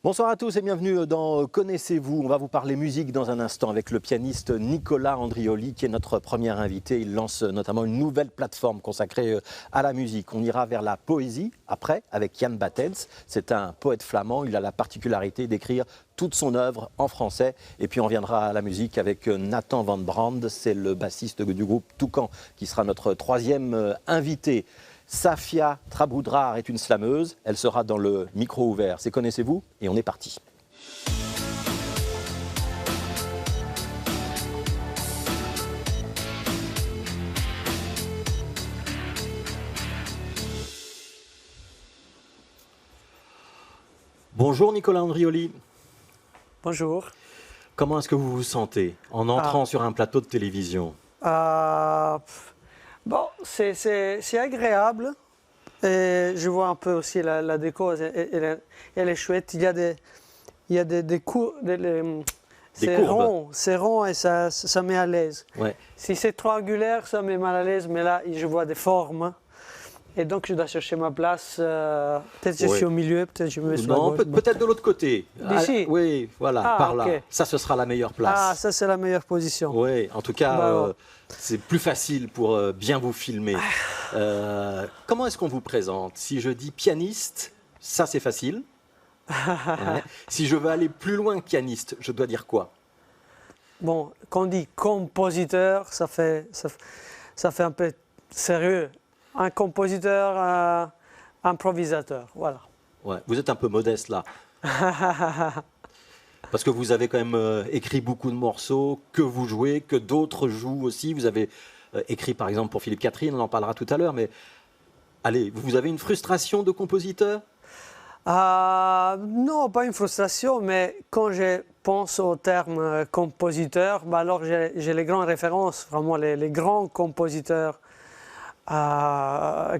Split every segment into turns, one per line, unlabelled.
Bonsoir à tous et bienvenue dans Connaissez-vous. On va vous parler musique dans un instant avec le pianiste Nicolas Andrioli qui est notre premier invité. Il lance notamment une nouvelle plateforme consacrée à la musique. On ira vers la poésie après avec Jan Battens. C'est un poète flamand. Il a la particularité d'écrire toute son œuvre en français. Et puis on viendra à la musique avec Nathan Van Brand. C'est le bassiste du groupe Toucan qui sera notre troisième invité. Safia Traboudrar est une slameuse, elle sera dans le micro ouvert. C'est Connaissez-vous et on est parti. Bonjour Nicolas Andrioli.
Bonjour.
Comment est-ce que vous vous sentez en entrant sur un plateau de télévision?
Bon, c'est agréable. Et je vois un peu aussi la déco, elle est chouette. Il y a des coups, c'est rond et ça met à l'aise.
Ouais.
Si c'est trop angulaire, ça met mal à l'aise, mais là, je vois des formes. Et donc, je dois chercher ma place. Peut-être je suis au milieu, peut-être je me mets sur la gauche.
Peut-être de l'autre côté.
D'ici?
Oui, voilà, par là.
Okay.
Ça, ce sera la meilleure place.
Ah, ça, c'est la meilleure position.
Oui, en tout cas, c'est plus facile pour bien vous filmer. Comment est-ce qu'on vous présente? Si je dis pianiste, ça, c'est facile. Ouais. Si je veux aller plus loin que pianiste, je dois dire quoi?
Bon, quand on dit compositeur, ça fait un peu sérieux. Un compositeur, improvisateur, voilà.
Ouais, vous êtes un peu modeste là. Parce que vous avez quand même écrit beaucoup de morceaux, que vous jouez, que d'autres jouent aussi. Vous avez écrit par exemple pour Philippe Catherine, on en parlera tout à l'heure, mais allez, vous avez une frustration de compositeur?
Non, pas une frustration, mais quand je pense au terme compositeur, bah alors j'ai les grandes références, vraiment les grands compositeurs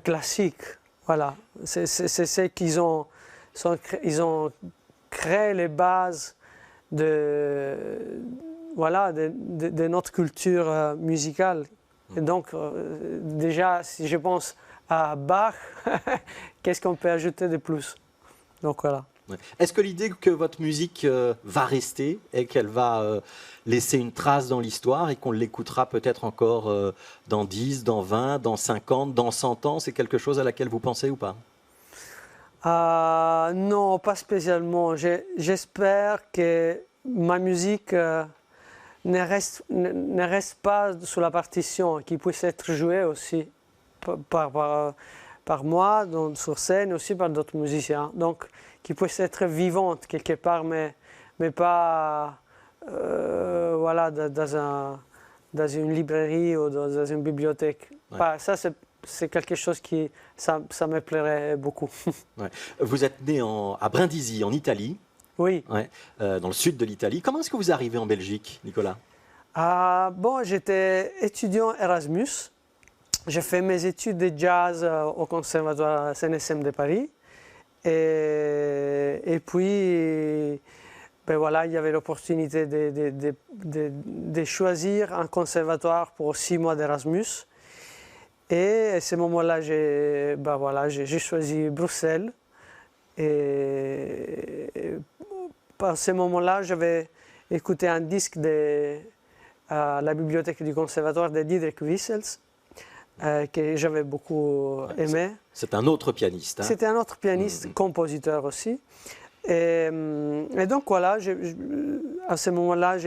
classiques. Voilà, c'est ceux qu'ils ont créé les bases de notre culture musicale. Et donc, déjà, si je pense à Bach, qu'est-ce qu'on peut ajouter de plus? Donc voilà.
Ouais. Est-ce que l'idée que votre musique va rester et qu'elle va laisser une trace dans l'histoire et qu'on l'écoutera peut-être encore dans 10, dans 20, dans 50, dans 100 ans, c'est quelque chose à laquelle vous pensez ou pas?
Non, pas spécialement. J'espère que ma musique ne reste pas sous la partition, qu'il puisse être jouée aussi par moi sur scène, aussi par d'autres musiciens. Donc, qui puisse être vivante quelque part, mais pas dans une librairie ou dans une bibliothèque. Ouais. Ça, c'est quelque chose qui ça me plairait beaucoup.
Ouais. Vous êtes né à Brindisi, en Italie.
Oui.
Ouais, dans le sud de l'Italie. Comment est-ce que vous arrivez en Belgique, Nicolas?
Bon, j'étais étudiant Erasmus. J'ai fait mes études de jazz au conservatoire CNSM de Paris. Et puis, ben voilà, il y avait l'opportunité de choisir un conservatoire pour 6 mois d'Erasmus. Et à ce moment-là, j'ai choisi Bruxelles. Et par ce moment-là, j'avais écouté un disque à la bibliothèque du conservatoire de Diederik Wissels. Que j'avais beaucoup aimé.
C'est un autre pianiste. Hein?
C'était un autre pianiste, compositeur aussi. Et donc voilà, à ce moment-là,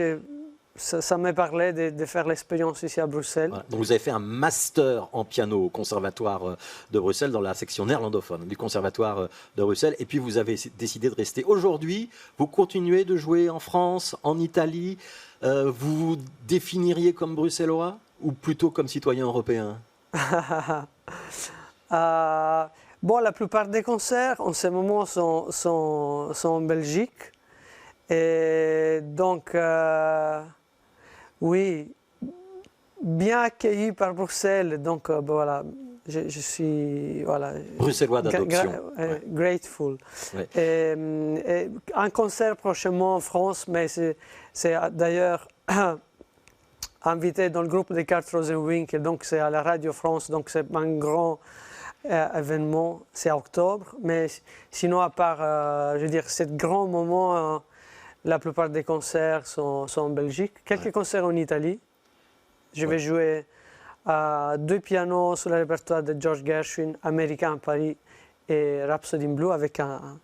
ça me parlait de faire l'expérience ici à Bruxelles.
Voilà. Donc vous avez fait un master en piano au conservatoire de Bruxelles, dans la section néerlandophone du conservatoire de Bruxelles. Et puis vous avez décidé de rester. Aujourd'hui, vous continuez de jouer en France, en Italie. Vous vous définiriez comme bruxellois ou plutôt comme citoyen européen?
Bon, la plupart des concerts en ce moment sont en Belgique. Et donc, oui, bien accueilli par Bruxelles. Donc, voilà, je suis
bruxellois d'adoption.
Grateful.
Ouais.
Et un concert prochainement en France, mais c'est d'ailleurs invité dans le groupe des Cartes Rosenwinkel, donc c'est à la Radio France, donc c'est un grand événement, c'est octobre. Mais sinon, à part, je veux dire, ce grand moment, la plupart des concerts sont en Belgique. Quelques concerts en Italie. Je vais jouer à 2 pianos sur le répertoire de George Gershwin, Américain à Paris, et Rhapsody in Blue avec un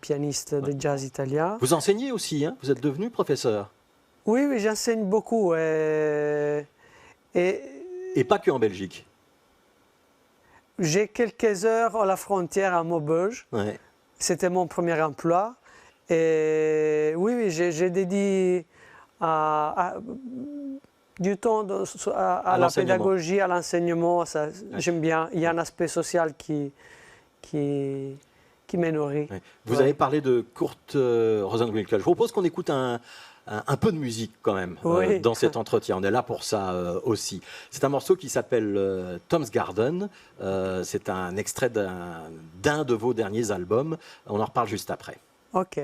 pianiste de jazz italien.
Vous enseignez aussi, hein? Vous êtes devenu professeur?
Oui, oui, j'enseigne beaucoup. Et
pas que en Belgique.
J'ai quelques heures à la frontière à Maubeuge.
Ouais.
C'était mon premier emploi. Et oui, j'ai dédié du temps à la pédagogie, à l'enseignement. J'aime bien. Il y a un aspect social qui me nourrit.
Ouais. Vous avez parlé de Kurt Rosenwinkel. Je propose qu'on écoute un peu de musique quand même dans cet entretien. On est là pour ça aussi. C'est un morceau qui s'appelle Tom's Garden. C'est un extrait d'un de vos derniers albums. On en reparle juste après.
Ok.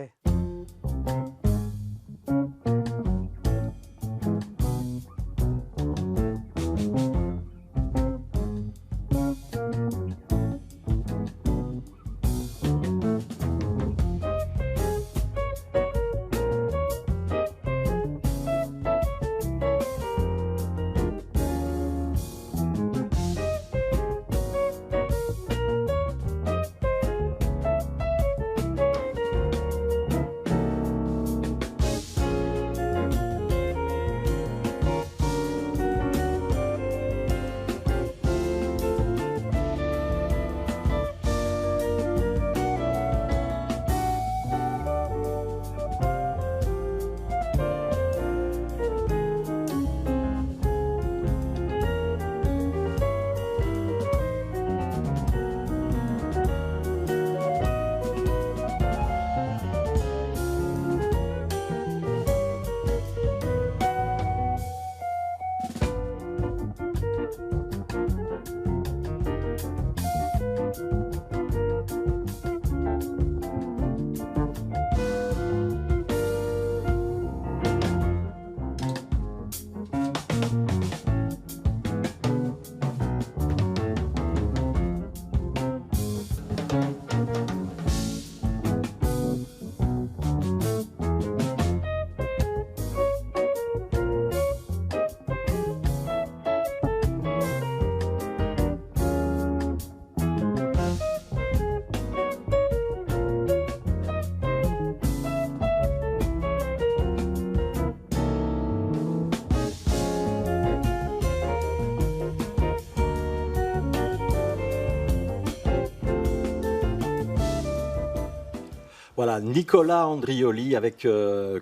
Voilà, Nicolas Andrioli avec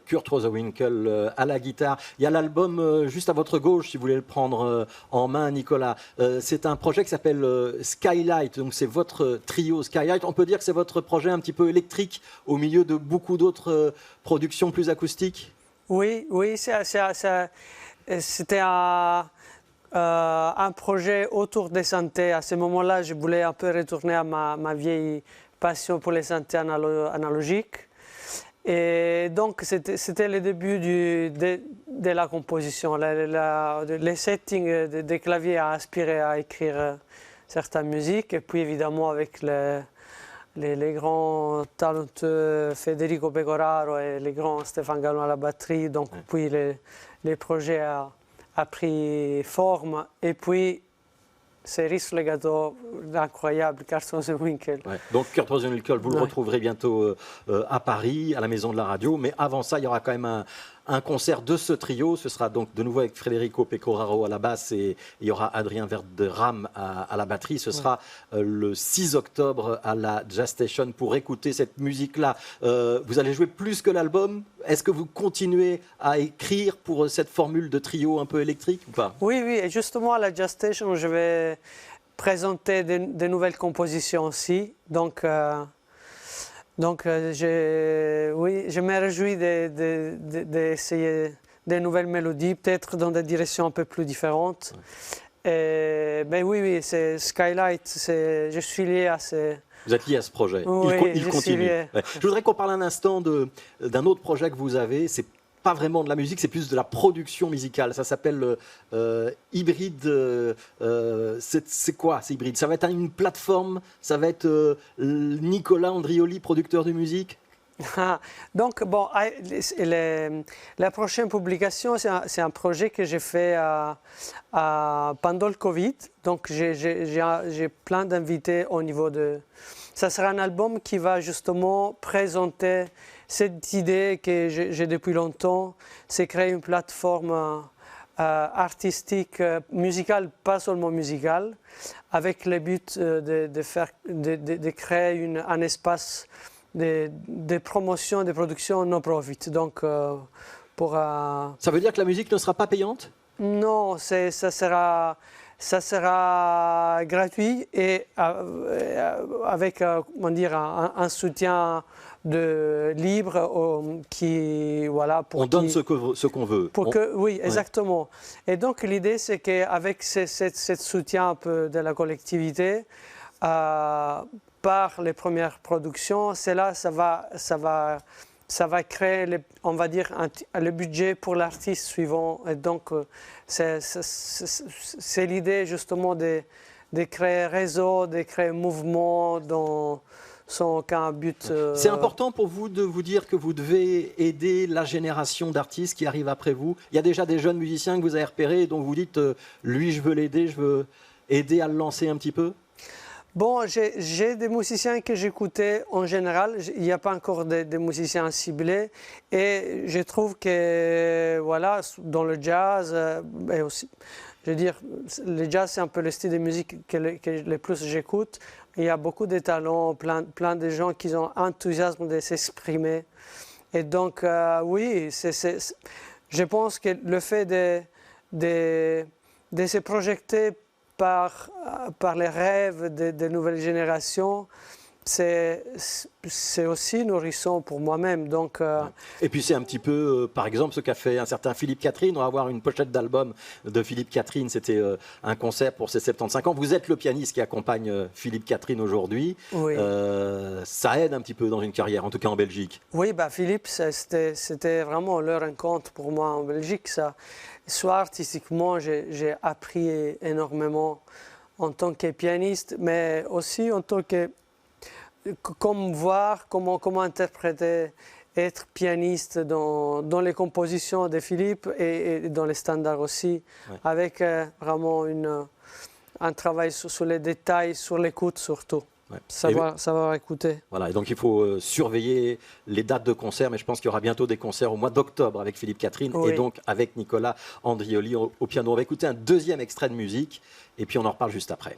Kurt Rosenwinkel à la guitare. Il y a l'album juste à votre gauche, si vous voulez le prendre en main, Nicolas. C'est un projet qui s'appelle Skylight, donc c'est votre trio Skylight. On peut dire que c'est votre projet un petit peu électrique au milieu de beaucoup d'autres productions plus acoustiques?
Oui, oui, c'était un projet autour des synthés. À ce moment-là, je voulais un peu retourner à ma vieille passion pour les synthés analogiques. Et donc, c'était le début de la composition. Les settings des claviers a aspiré à écrire certaines musiques. Et puis, évidemment, avec les grands talentueux Federico Pecoraro et les grands Stéphane Gallon à la batterie. Donc, puis, les projets a pris forme. Et puis, cerise sur le gâteau, l'incroyable Kurt Rosenwinkel.
Ouais. Donc Kurt Rosenwinkel, vous le retrouverez bientôt à Paris, à la Maison de la Radio. Mais avant ça, il y aura quand même un concert de ce trio. Ce sera donc de nouveau avec Federico Pecoraro à la basse et il y aura Adrien Verderam à la batterie. Ce sera le 6 octobre à la Jazz Station pour écouter cette musique-là. Vous allez jouer plus que l'album. Est-ce que vous continuez à écrire pour cette formule de trio un peu électrique ou pas?
Oui, oui. Et justement, à la Jazz Station, je vais présenter de nouvelles compositions aussi. Donc, je me réjouis d'essayer des nouvelles mélodies, peut-être dans des directions un peu plus différentes. Mais oui, c'est Skylight, je suis lié à ces...
Vous êtes lié à ce projet,
oui,
il continue. Ouais. Je voudrais qu'on parle un instant d'un autre projet que vous avez, c'est pas vraiment de la musique, c'est plus de la production musicale. Ça s'appelle Hybride. C'est quoi, c'est Hybride? Ça va être une plateforme, ça va être Nicolas Andrioli, producteur de musique?
Donc, bon, la prochaine publication, c'est un projet que j'ai fait pendant le Covid. Donc, j'ai plein d'invités au niveau de... Ça sera un album qui va justement présenter cette idée que j'ai depuis longtemps, c'est créer une plateforme artistique, musicale, pas seulement musicale, avec le but de créer un espace de promotion, de production non-profit. Donc,
Ça veut dire que la musique ne sera pas payante?
Non, ça sera gratuit et avec comment dire, un soutien libre qui voilà
on donne ce qu'on veut.
Oui, exactement. Ouais. Et donc l'idée c'est qu'avec ce soutien un peu de la collectivité par les premières productions, ça va créer, on va dire, le budget pour l'artiste suivant. Et donc, c'est l'idée justement de créer un réseau, de créer un mouvement sans aucun but.
C'est important pour vous de vous dire que vous devez aider la génération d'artistes qui arrivent après vous. Il y a déjà des jeunes musiciens que vous avez repérés et dont vous dites, lui, je veux l'aider, je veux aider à le lancer un petit peu?
Bon, j'ai des musiciens que j'écoutais en général. Il n'y a pas encore des musiciens ciblés. Et je trouve que, voilà, dans le jazz, et aussi, je veux dire, le jazz, c'est un peu le style de musique que le plus j'écoute. Il y a beaucoup de talents, plein de gens qui ont enthousiasme de s'exprimer. Et donc, oui, je pense que le fait de se projeter par les rêves des nouvelles générations, c'est aussi nourrissant pour moi-même. Donc,
Et puis c'est un petit peu, par exemple, ce qu'a fait un certain Philippe Catherine. On va avoir une pochette d'album de Philippe Catherine. C'était un concert pour ses 75 ans. Vous êtes le pianiste qui accompagne Philippe Catherine aujourd'hui.
Oui.
Ça aide un petit peu dans une carrière, en tout cas en Belgique.
Oui, Philippe, c'était vraiment leur rencontre pour moi en Belgique. Soit artistiquement, j'ai appris énormément en tant que pianiste, mais aussi en tant que... comment interpréter, être pianiste dans les compositions de Philippe et dans les standards aussi, ouais. Avec vraiment un travail sur les détails, sur l'écoute surtout. Ouais. Savoir écouter.
Voilà, et donc il faut surveiller les dates de concert, mais je pense qu'il y aura bientôt des concerts au mois d'octobre avec Philippe Catherine, oui. Et donc avec Nicolas Andrioli au piano. On va écouter un deuxième extrait de musique et puis on en reparle juste après.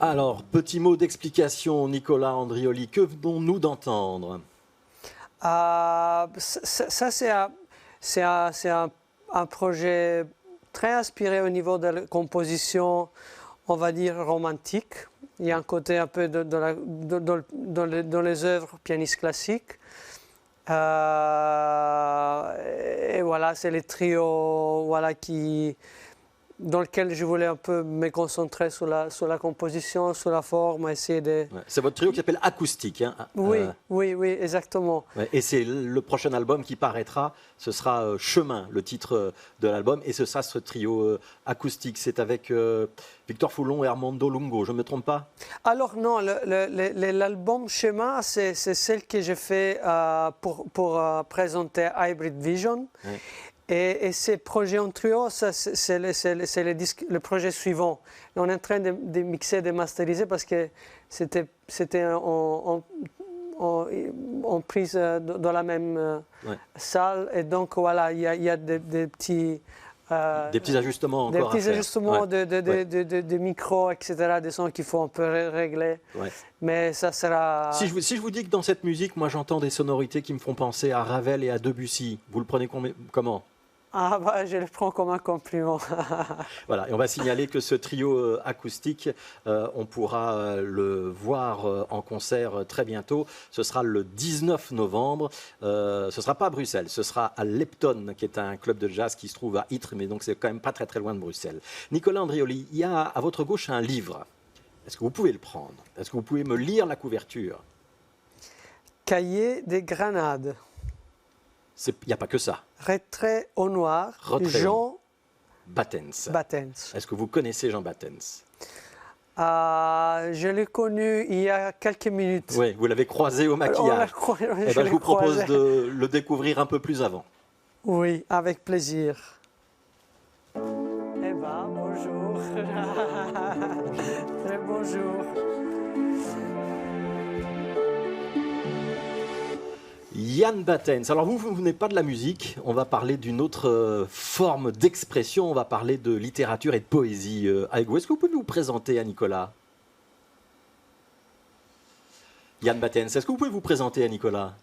Alors, petit mot d'explication, Nicolas Andrioli, que venons-nous d'entendre?
Ça, c'est un un projet très inspiré au niveau de la composition, on va dire romantique. Il y a un côté un peu dans les œuvres pianistes classiques. Et voilà, c'est les trios dans lequel je voulais un peu me concentrer sur la composition, sur la forme, essayer de...
Ouais. C'est votre trio qui s'appelle Acoustique. Hein.
Oui, oui, exactement.
Ouais. Et c'est le prochain album qui paraîtra, ce sera Chemin, le titre de l'album, et ce sera ce trio acoustique. C'est avec Victor Foulon et Armando Lungo, je ne me trompe pas?
Alors non, l'album Chemin, c'est celle que j'ai fait pour présenter Hybrid Vision. Ouais. Et ces projets en trio, c'est le projet suivant. On est en train de mixer, de masteriser parce que c'était en prise dans la même salle. Et donc voilà, il y a des petits...
des petits ajustements encore
des petits ajustements de micro, etc., des sons qu'il faut un peu régler. Ouais. Mais ça sera...
Si je vous dis que dans cette musique, moi j'entends des sonorités qui me font penser à Ravel et à Debussy, vous le prenez comment?
Ah bah, je le prends comme un compliment.
Voilà, et on va signaler que ce trio acoustique, on pourra le voir en concert très bientôt. Ce sera le 19 novembre. Ce ne sera pas à Bruxelles, ce sera à Lepton, qui est un club de jazz qui se trouve à Ytre, mais donc c'est quand même pas très loin de Bruxelles. Nicolas Andrioli, il y a à votre gauche un livre. Est-ce que vous pouvez le prendre? Est-ce que vous pouvez me lire la couverture?
Cahier des Granades.
Il n'y a pas que ça.
Retrait au noir, Jean
Battens. Est-ce que vous connaissez Jean Battens?
Je l'ai connu il y a quelques minutes.
Oui, vous l'avez croisé au maquillage. Je vous propose de le découvrir un peu plus avant.
Oui, avec plaisir. Eh bien, bonjour. Très bonjour.
Jan Battens. Alors vous venez pas de la musique, on va parler d'une autre forme d'expression, on va parler de littérature et de poésie avec vous. Est-ce que vous pouvez vous présenter à Nicolas? Jan Battens, est-ce que vous pouvez vous présenter à Nicolas?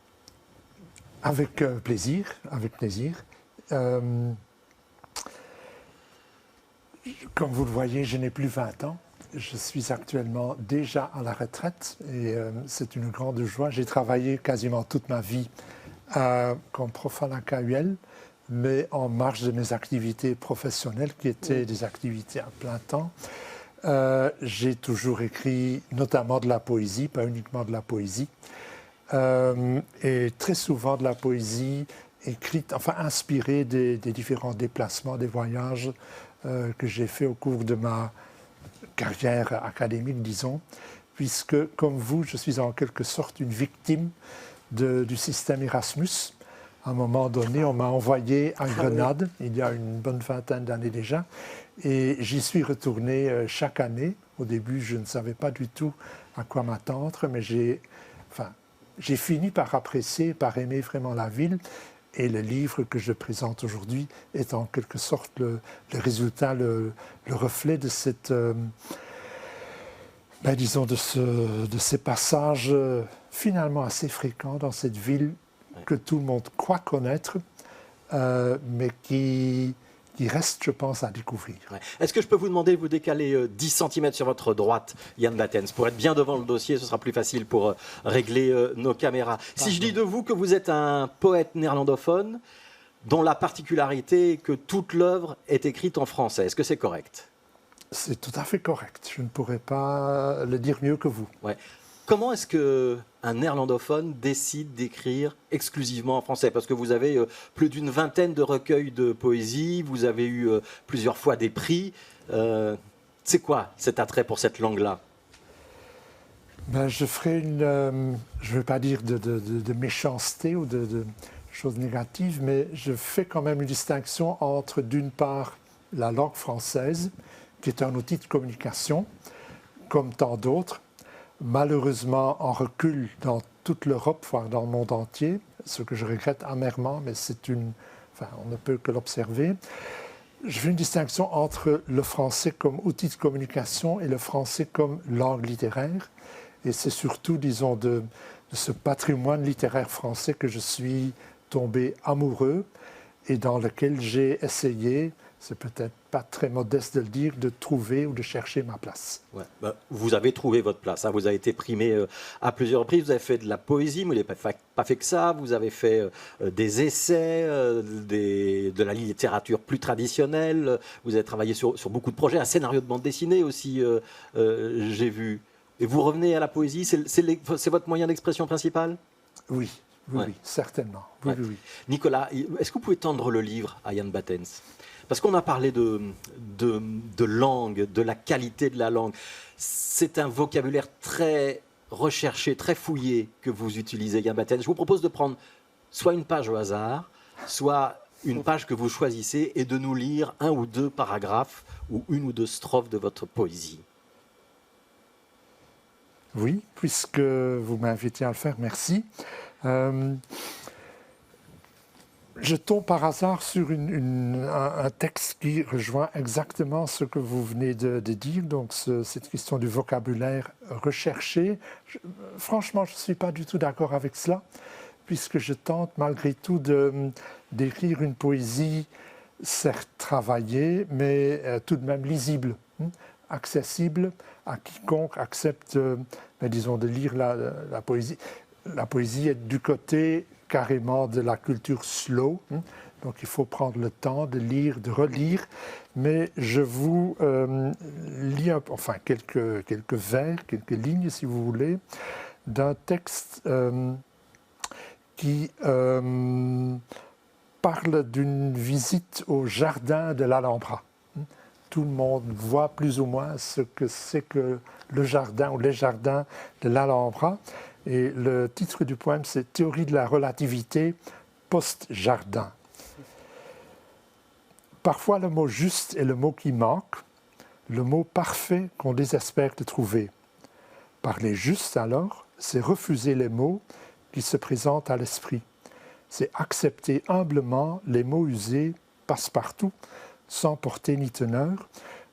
Avec plaisir, avec plaisir. Comme vous le voyez, je n'ai plus 20 ans. Je suis actuellement déjà à la retraite et c'est une grande joie. J'ai travaillé quasiment toute ma vie comme prof à la KUL, mais en marge de mes activités professionnelles qui étaient des activités à plein temps. J'ai toujours écrit notamment de la poésie, pas uniquement de la poésie, et très souvent de la poésie écrite, enfin inspirée des différents déplacements, des voyages que j'ai faits au cours de ma carrière académique, disons, puisque, comme vous, je suis en quelque sorte une victime du système Erasmus. À un moment donné, on m'a envoyé à Grenade, il y a une bonne vingtaine d'années déjà, et j'y suis retourné chaque année. Au début, je ne savais pas du tout à quoi m'attendre, mais j'ai fini par apprécier, par aimer vraiment la ville. Et le livre que je présente aujourd'hui est en quelque sorte le résultat, le reflet de cette, disons, de ces passages finalement assez fréquents dans cette ville que tout le monde croit connaître, mais qui reste, je pense, à découvrir.
Ouais. Est-ce que je peux vous demander de vous décaler 10 cm sur votre droite, Jan Battens, pour être bien devant le dossier, ce sera plus facile pour régler nos caméras. Si je dis de vous que vous êtes un poète néerlandophone, dont la particularité est que toute l'œuvre est écrite en français, est-ce que c'est correct?
C'est tout à fait correct. Je ne pourrais pas le dire mieux que vous.
Ouais. Comment est-ce qu'un néerlandophone décide d'écrire exclusivement en français? Parce que vous avez plus d'une vingtaine de recueils de poésie, vous avez eu plusieurs fois des prix. C'est quoi cet attrait pour cette langue-là?
Je ferai je ne veux pas dire de méchanceté ou de choses négatives, mais je fais quand même une distinction entre, d'une part, la langue française, qui est un outil de communication, comme tant d'autres, malheureusement en recul dans toute l'Europe, voire dans le monde entier, ce que je regrette amèrement, mais on ne peut que l'observer. Je fais une distinction entre le français comme outil de communication et le français comme langue littéraire. Et c'est surtout, disons, de ce patrimoine littéraire français que je suis tombé amoureux et dans lequel j'ai essayé, c'est peut-être pas très modeste de le dire, de trouver ou de chercher ma place.
Ouais. Vous avez trouvé votre place, hein. Vous avez été primé à plusieurs reprises, vous avez fait de la poésie, mais vous n'avez pas fait que ça, vous avez fait des essais, de la littérature plus traditionnelle, vous avez travaillé sur beaucoup de projets, un scénario de bande dessinée aussi, j'ai vu. Et vous revenez à la poésie, c'est votre moyen d'expression principal?
Oui, oui, oui, certainement. Oui, oui, oui.
Nicolas, est-ce que vous pouvez tendre le livre à Jan Battens? Parce qu'on a parlé de langue, de la qualité de la langue. C'est un vocabulaire très recherché, très fouillé que vous utilisez, Jan Battens. Je vous propose de prendre soit une page au hasard, soit une page que vous choisissez et de nous lire un ou deux paragraphes ou une ou deux strophes de votre poésie.
Oui, puisque vous m'invitez à le faire, merci. Je tombe par hasard sur un texte qui rejoint exactement ce que vous venez de dire, donc cette question du vocabulaire recherché. Franchement, je ne suis pas du tout d'accord avec cela, puisque je tente malgré tout d'écrire une poésie, certes travaillée, mais tout de même lisible, accessible à quiconque accepte, disons, de lire la poésie. La poésie est du côté carrément de la culture slow, donc il faut prendre le temps de lire, de relire, mais je vous lis quelques vers, quelques lignes si vous voulez, d'un texte qui parle d'une visite au jardin de l'Alhambra. Tout le monde voit plus ou moins ce que c'est que le jardin ou les jardins de l'Alhambra. Et le titre du poème, c'est « Théorie de la relativité post-jardin ». Parfois, le mot juste est le mot qui manque, le mot parfait qu'on désespère de trouver. Parler juste, alors, c'est refuser les mots qui se présentent à l'esprit. C'est accepter humblement les mots usés passe-partout, sans portée ni teneur,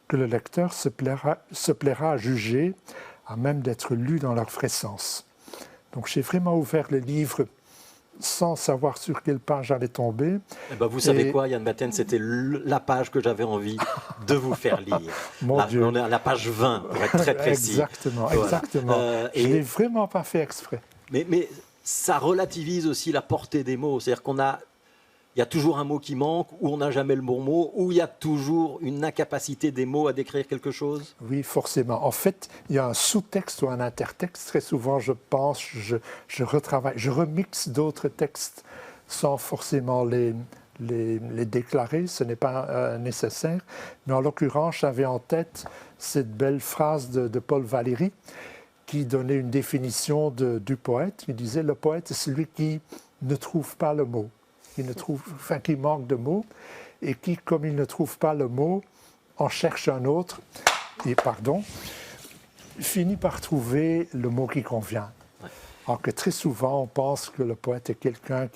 que le lecteur se plaira à juger, à même d'être lu dans leur vrai sens. Donc j'ai vraiment ouvert le livre sans savoir sur quelle page j'allais tomber.
Eh ben, vous savez quoi, Jan Battens, c'était la page que j'avais envie de vous faire lire.
Mon Dieu.
On est à la page 20, pour être très précis.
Exactement, voilà. Exactement. Je ne l'ai vraiment pas fait exprès.
Mais ça relativise aussi la portée des mots. C'est-à-dire il y a toujours un mot qui manque, ou on n'a jamais le bon mot, ou il y a toujours une incapacité des mots à décrire quelque chose?
Oui, forcément. En fait, il y a un sous-texte ou un intertexte. Très souvent, je pense, je retravaille, je remixe d'autres textes sans forcément les déclarer. Ce n'est pas nécessaire. Mais en l'occurrence, j'avais en tête cette belle phrase de Paul Valéry qui donnait une définition du poète. Il disait « Le poète est celui qui ne trouve pas le mot ». Qui manque de mots et qui, comme il ne trouve pas le mot, en cherche un autre et, finit par trouver le mot qui convient.
Ouais.
Alors que très souvent, on pense que le poète est quelqu'un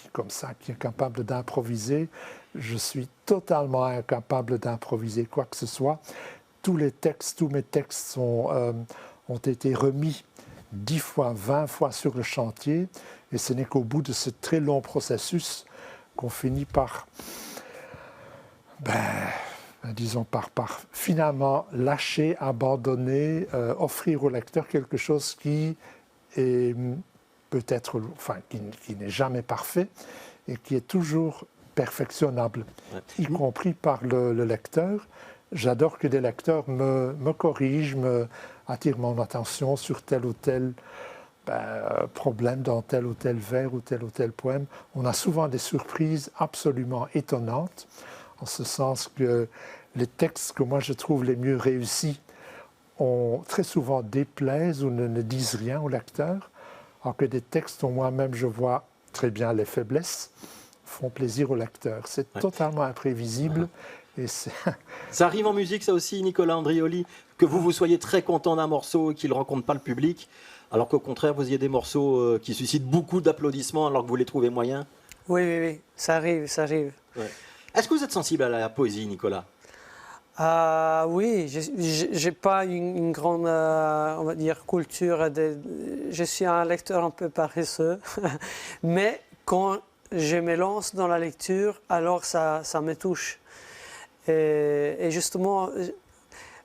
qui est capable d'improviser. Je suis totalement incapable d'improviser quoi que ce soit. Tous mes textes ont été remis 10 fois, 20 fois sur le chantier et ce n'est qu'au bout de ce très long processus qu'on finit par, par finalement lâcher, abandonner, offrir au lecteur quelque chose qui est peut-être, qui n'est jamais parfait et qui est toujours perfectionnable, y compris par le lecteur. J'adore que des lecteurs me corrigent, attirent mon attention sur tel ou tel problème dans tel ou tel vers ou tel poème. On a souvent des surprises absolument étonnantes, en ce sens que les textes que moi je trouve les mieux réussis ont très souvent déplaisent ou ne disent rien au lecteur, alors que des textes dont moi-même je vois très bien les faiblesses font plaisir au lecteur. C'est totalement imprévisible. Et
ça arrive en musique, ça aussi, Nicolas Andrioli, que vous soyez très content d'un morceau et qu'il ne rencontre pas le public, alors qu'au contraire, vous ayez des morceaux qui suscitent beaucoup d'applaudissements alors que vous les trouvez moyens?
Oui, ça arrive.
Ouais. Est-ce que vous êtes sensible à la poésie, Nicolas?
Oui, je n'ai pas une grande, on va dire, culture. Je suis un lecteur un peu paresseux, mais quand je me lance dans la lecture, alors ça me touche. Et justement,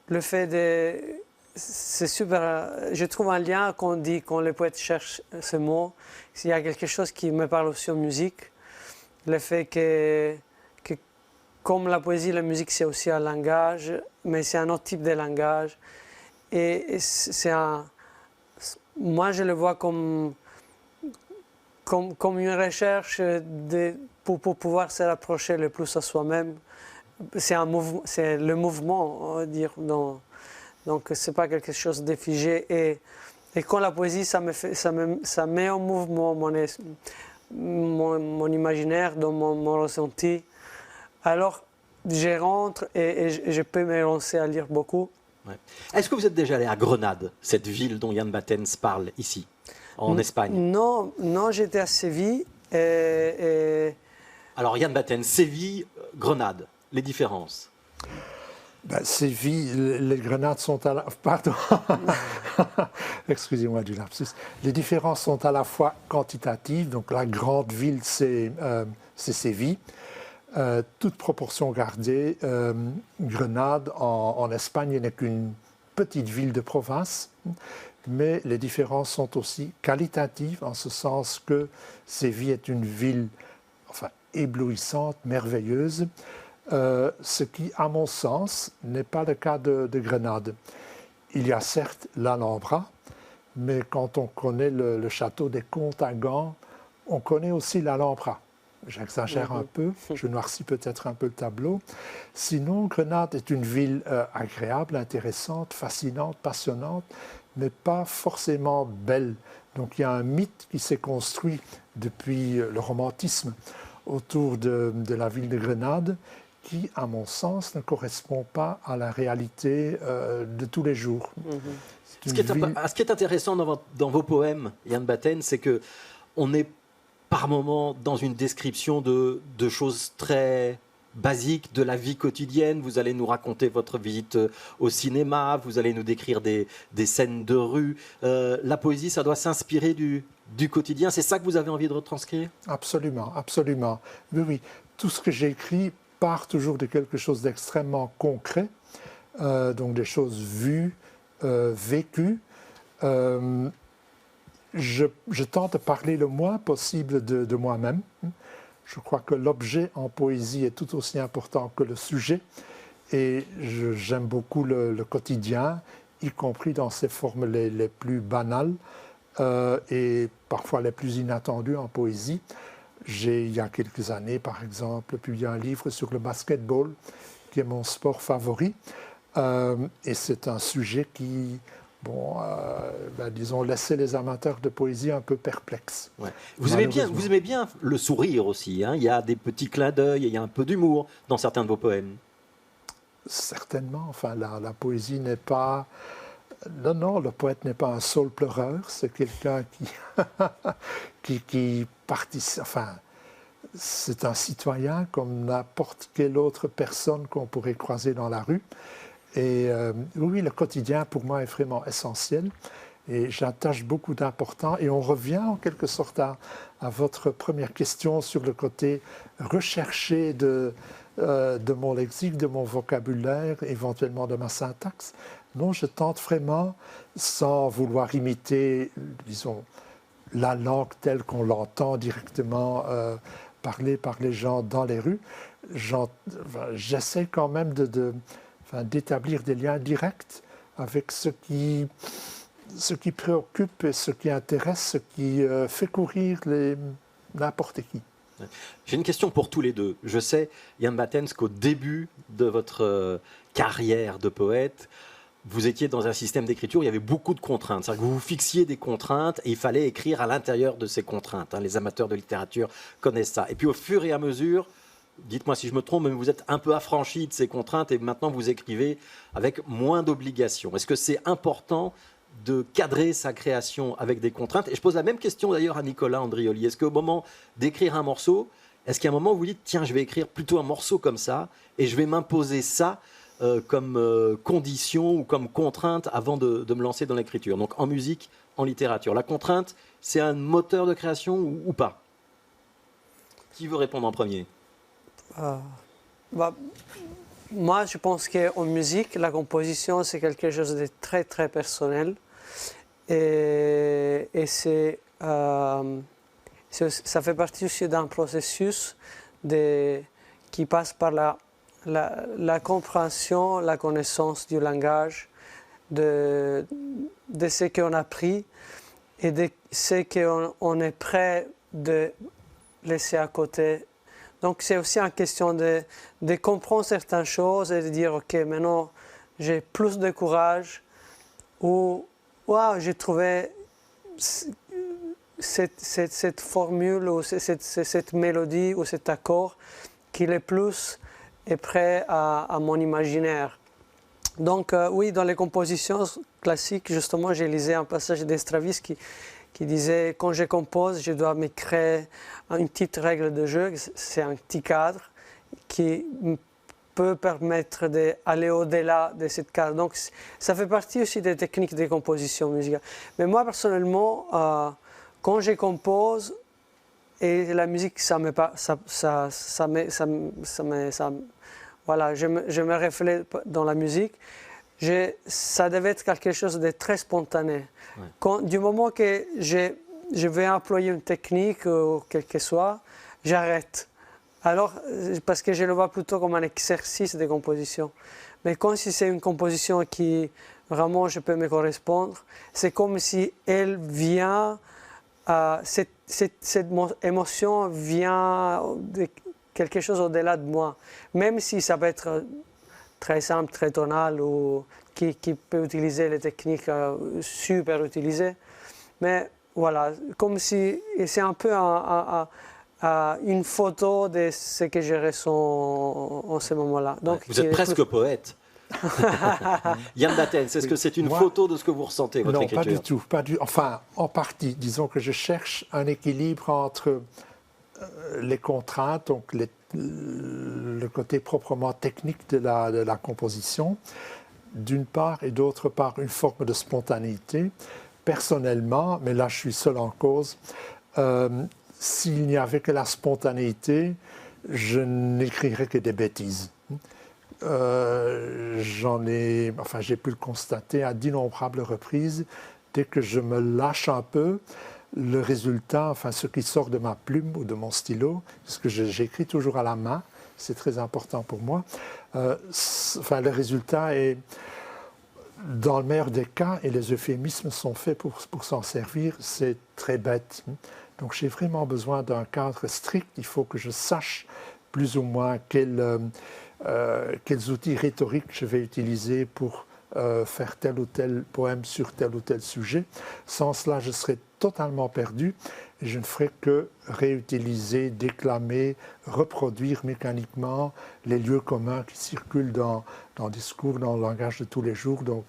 le fait de... C'est super. Je trouve un lien quand le poète cherche ce mot. Il y a quelque chose qui me parle aussi en musique. Le fait que comme la poésie, la musique, c'est aussi un langage, mais c'est un autre type de langage. Et moi, je le vois comme une recherche pour pouvoir se rapprocher le plus à soi-même. C'est le mouvement, on va dire. Donc, ce n'est pas quelque chose de figé. Et quand la poésie, ça met en mouvement mon imaginaire, dans mon ressenti. Alors, je rentre et je peux me lancer à lire beaucoup.
Ouais. Est-ce que vous êtes déjà allé à Grenade, cette ville dont Jan Battens parle ici, en Espagne?
Non, j'étais à Séville.
Alors, Jan Battens, Séville, Grenade, les différences?
Séville, les Grenades sont à la... Pardon. Excusez-moi du lapsus. Les différences sont à la fois quantitatives, donc la grande ville, c'est Séville. Toute proportion gardée, Grenade, en Espagne, n'est qu'une petite ville de province, mais les différences sont aussi qualitatives, en ce sens que Séville est une ville éblouissante, merveilleuse, ce qui, à mon sens, n'est pas le cas de Grenade. Il y a certes l'Alhambra, mais quand on connaît le château des Comtes à Gand, on connaît aussi l'Alhambra. J'exagère un peu, je noircis peut-être un peu le tableau. Sinon, Grenade est une ville agréable, intéressante, fascinante, passionnante, mais pas forcément belle. Donc il y a un mythe qui s'est construit depuis le romantisme autour de la ville de Grenade, qui, à mon sens, ne correspond pas à la réalité de tous les jours.
Ce qui est intéressant dans vos poèmes, Jan Battens, c'est qu'on est par moments dans une description de choses très basiques de la vie quotidienne. Vous allez nous raconter votre visite au cinéma, vous allez nous décrire des scènes de rue. La poésie, ça doit s'inspirer du quotidien. C'est ça que vous avez envie de retranscrire?
Absolument, absolument. Oui. Tout ce que j'écris part toujours de quelque chose d'extrêmement concret, donc des choses vues, vécues. Je tente de parler le moins possible de moi-même. Je crois que l'objet en poésie est tout aussi important que le sujet. Et j'aime beaucoup le quotidien, y compris dans ses formes les plus banales et parfois les plus inattendues en poésie. J'ai, il y a quelques années, par exemple, publié un livre sur le basketball, qui est mon sport favori. Et c'est un sujet qui... disons, laisser les amateurs de poésie un peu perplexes.
Ouais. Vous aimez bien le sourire aussi, hein? Il y a des petits clins d'œil, il y a un peu d'humour dans certains de vos poèmes.
Certainement. La poésie n'est pas... Non, le poète n'est pas un saule pleureur, c'est quelqu'un qui participe... c'est un citoyen comme n'importe quelle autre personne qu'on pourrait croiser dans la rue. Et oui, le quotidien, pour moi, est vraiment essentiel. Et j'attache beaucoup d'importance. Et on revient, en quelque sorte, à votre première question sur le côté recherché de mon lexique, de mon vocabulaire, éventuellement de ma syntaxe. Non, je tente vraiment, sans vouloir imiter, disons, la langue telle qu'on l'entend directement parlée par les gens dans les rues. J'essaie quand même d'établir des liens directs avec ce qui préoccupe et ce qui intéresse, ce qui fait courir n'importe qui.
J'ai une question pour tous les deux. Je sais, Jan Battens, qu'au début de votre carrière de poète, vous étiez dans un système d'écriture où il y avait beaucoup de contraintes. C'est-à-dire que vous vous fixiez des contraintes et il fallait écrire à l'intérieur de ces contraintes. Les amateurs de littérature connaissent ça. Et puis au fur et à mesure, dites-moi si je me trompe, mais vous êtes un peu affranchi de ces contraintes et maintenant vous écrivez avec moins d'obligations. Est-ce que c'est important de cadrer sa création avec des contraintes? Et je pose la même question d'ailleurs à Nicolas Andrioli. Est-ce qu'au moment d'écrire un morceau, est-ce qu'il y a un moment où vous dites tiens, je vais écrire plutôt un morceau comme ça et je vais m'imposer ça comme condition ou comme contrainte avant de me lancer dans l'écriture? Donc en musique, en littérature. La contrainte, c'est un moteur de création ou pas? Qui veut répondre en premier?
Bah, moi, je pense qu'en musique, la composition, c'est quelque chose de très, très personnel. Et ça fait partie aussi d'un processus qui passe par la compréhension, la connaissance du langage, de ce qu'on a appris et de ce qu'on est prêt de laisser à côté. Donc c'est aussi une question de comprendre certaines choses et de dire ok, maintenant j'ai plus de courage, ou wow, j'ai trouvé cette formule ou cette mélodie ou cet accord qui est plus est prêt à mon imaginaire. Donc oui, dans les compositions classiques, justement, j'ai lisé un passage de Stravinsky qui disait quand je compose, je dois me créer une petite règle de jeu, c'est un petit cadre qui peut permettre d'aller au-delà de cette cadre. Donc ça fait partie aussi des techniques de composition musicale. Mais moi personnellement, quand je compose et la musique, voilà, je me reflète dans la musique. Ça devait être quelque chose de très spontané. Ouais. Du moment que je vais employer une technique ou quel que soit, j'arrête. Alors, parce que je le vois plutôt comme un exercice de composition. Mais quand si c'est une composition qui vraiment je peux me correspondre, c'est comme si elle vient, cette émotion vient de quelque chose au-delà de moi. Même si ça peut être très simple, très tonal, ou qui peut utiliser les techniques super utilisées. Mais voilà, comme si c'est un peu une photo de ce que je ressens en ce moment-là.
Donc, vous êtes presque poète. Yann Battens, est-ce que c'est une photo de ce que vous ressentez, votre écriture?
Non, pas du tout. Enfin, en partie. Disons que je cherche un équilibre entre les contraintes, donc le côté proprement technique de la composition, d'une part, et d'autre part, une forme de spontanéité. Personnellement, mais là je suis seul en cause, s'il n'y avait que la spontanéité, je n'écrirais que des bêtises. J'ai pu le constater à d'innombrables reprises. Dès que je me lâche un peu, le résultat, enfin ce qui sort de ma plume ou de mon stylo, parce que j'écris toujours à la main, c'est très important pour moi, le résultat est, dans le meilleur des cas, et les euphémismes sont faits pour s'en servir, c'est très bête. Donc j'ai vraiment besoin d'un cadre strict, il faut que je sache plus ou moins quels outils rhétoriques je vais utiliser pour faire tel ou tel poème sur tel ou tel sujet. Sans cela, je serais totalement perdu et je ne ferais que réutiliser, déclamer, reproduire mécaniquement les lieux communs qui circulent dans le discours, dans le langage de tous les jours. Donc,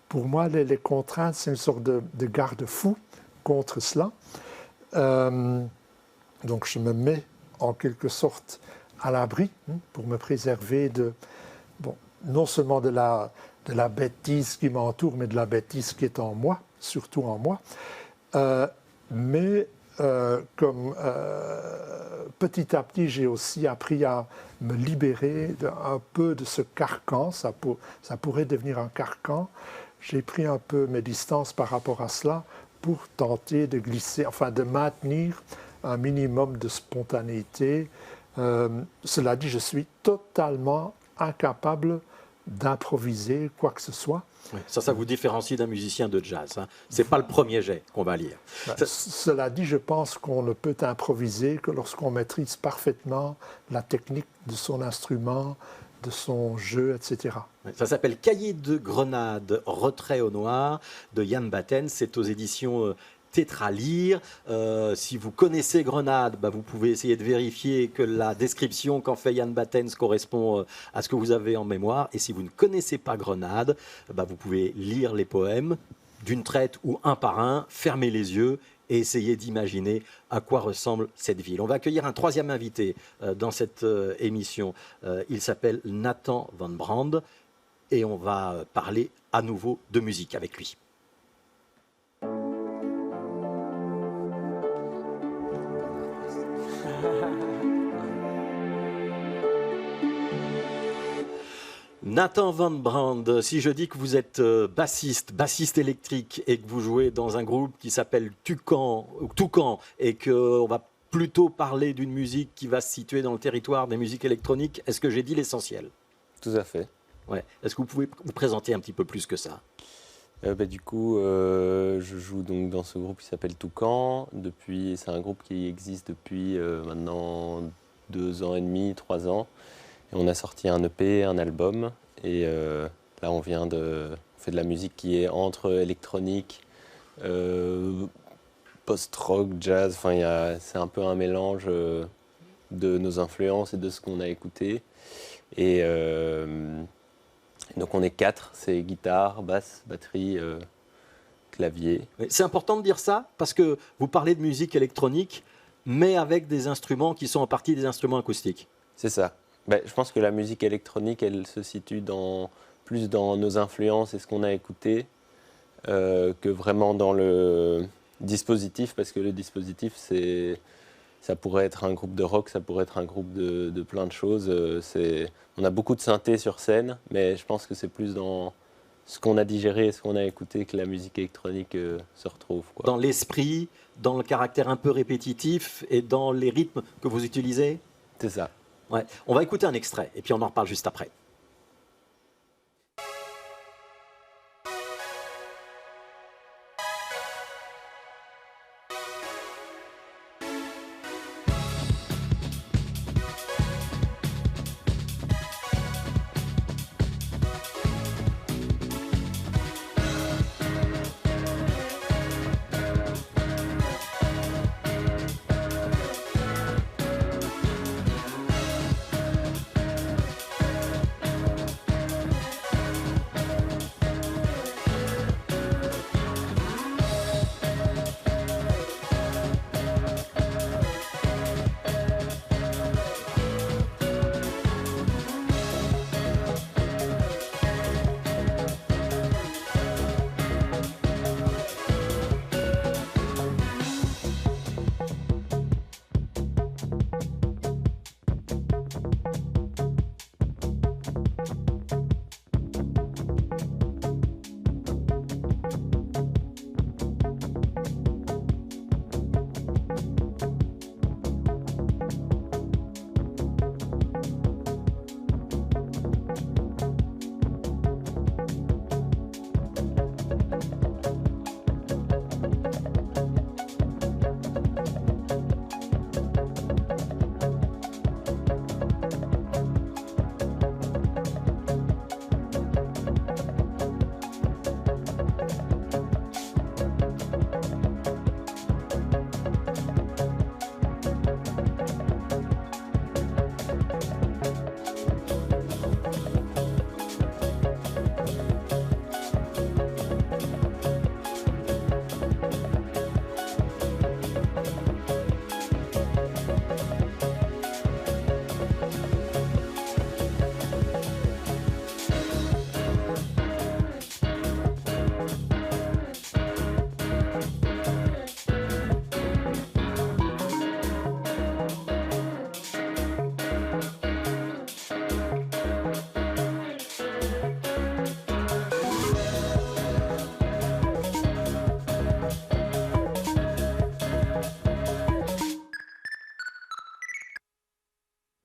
pour moi, les contraintes, c'est une sorte de garde-fou contre cela. Donc, je me mets en quelque sorte à l'abri pour me préserver non seulement de la bêtise qui m'entoure, mais de la bêtise qui est en moi, surtout en moi. Petit à petit, j'ai aussi appris à me libérer un peu de ce carcan. Ça pourrait devenir un carcan. J'ai pris un peu mes distances par rapport à cela pour tenter de glisser, enfin de maintenir un minimum de spontanéité. Cela dit, je suis totalement incapable d'improviser quoi que ce soit.
Oui, ça vous différencie d'un musicien de jazz. Hein. Ce n'est pas le premier jet qu'on va lire.
Cela dit, je pense qu'on ne peut improviser que lorsqu'on maîtrise parfaitement la technique de son instrument, de son jeu, etc.
Ça s'appelle Cahier de Grenade, retrait au noir de Yann Battens. C'est aux éditions Tétralire. Si vous connaissez Grenade, vous pouvez essayer de vérifier que la description qu'en fait Yann Battens correspond à ce que vous avez en mémoire. Et si vous ne connaissez pas Grenade, vous pouvez lire les poèmes d'une traite ou un par un, fermer les yeux et essayer d'imaginer à quoi ressemble cette ville. On va accueillir un troisième invité dans cette émission. Il s'appelle Nathan Van Brand et on va parler à nouveau de musique avec lui. Nathan Van Brand, si je dis que vous êtes bassiste électrique et que vous jouez dans un groupe qui s'appelle Toucan et qu'on va plutôt parler d'une musique qui va se situer dans le territoire des musiques électroniques, est-ce que j'ai dit l'essentiel?
Tout à fait.
Ouais. Est-ce que vous pouvez vous présenter un petit peu plus que ça?
Du coup, je joue donc dans ce groupe qui s'appelle Toucan. C'est un groupe qui existe depuis maintenant 2 ans et demi, 3 ans. Et on a sorti un EP, un album. Et là, on fait de la musique qui est entre électronique, post-rock, jazz. Enfin, c'est un peu un mélange de nos influences et de ce qu'on a écouté. Et donc on est 4, c'est guitare, basse, batterie, clavier.
C'est important de dire ça parce que vous parlez de musique électronique, mais avec des instruments qui sont en partie des instruments acoustiques.
C'est ça. Je pense que la musique électronique, elle se situe plus dans nos influences et ce qu'on a écouté que vraiment dans le dispositif, parce que le dispositif, ça pourrait être un groupe de rock, ça pourrait être un groupe de plein de choses. On a beaucoup de synthé sur scène, mais je pense que c'est plus dans ce qu'on a digéré et ce qu'on a écouté que la musique électronique se retrouve, quoi.
Dans l'esprit, dans le caractère un peu répétitif et dans les rythmes que vous utilisez?
C'est ça.
Ouais. On va écouter un extrait et puis on en reparle juste après.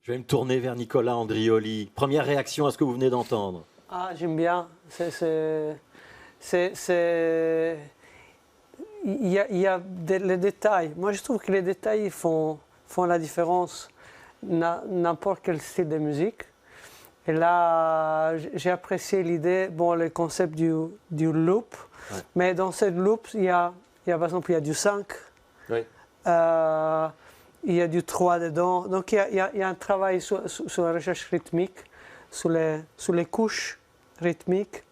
Je vais me tourner vers Nicolas Andrioli. Première réaction à ce que vous venez d'entendre?
Ah, j'aime bien. Il y a les détails. Moi, je trouve que les détails font la différence. N'importe quel style de musique. Et là, j'ai apprécié l'idée, le concept du loop. Ouais. Mais dans cette loop, il y a par exemple, il y a du 5. Oui. Il y a du 3 dedans. Donc, il y a un travail sur la recherche rythmique, sur les couches rythmiques.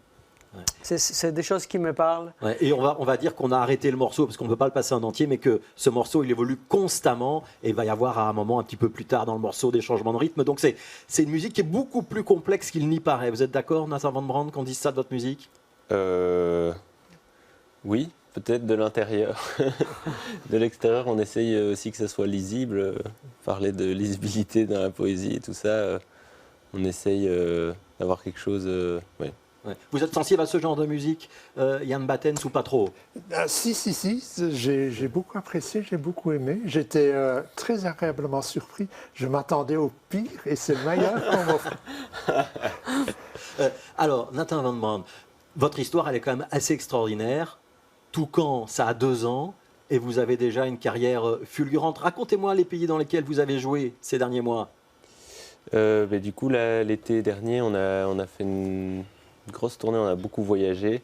Ouais. C'est des choses qui me parlent.
Ouais, et on va dire qu'on a arrêté le morceau parce qu'on ne peut pas le passer en entier, mais que ce morceau, il évolue constamment et il va y avoir à un moment, un petit peu plus tard dans le morceau, des changements de rythme. Donc, c'est une musique qui est beaucoup plus complexe qu'il n'y paraît. Vous êtes d'accord, Nathan Van Brand, qu'on dise ça de votre musique?
Oui. Peut-être de l'intérieur. De l'extérieur, on essaye aussi que ça soit lisible. Parler de lisibilité dans la poésie et tout ça. on essaye d'avoir quelque chose. Ouais.
Ouais. Vous êtes sensible à ce genre de musique, Jan Battens, ou pas trop?
Si, j'ai beaucoup apprécié, j'ai beaucoup aimé. J'étais très agréablement surpris. Je m'attendais au pire et c'est le meilleur qu'on m'offre.
Alors, Nathan Van Brand, votre histoire, elle est quand même assez extraordinaire. Toucan, ça a 2 ans et vous avez déjà une carrière fulgurante. Racontez-moi les pays dans lesquels vous avez joué ces derniers mois.
Du coup, l'été dernier, on a fait une grosse tournée, on a beaucoup voyagé.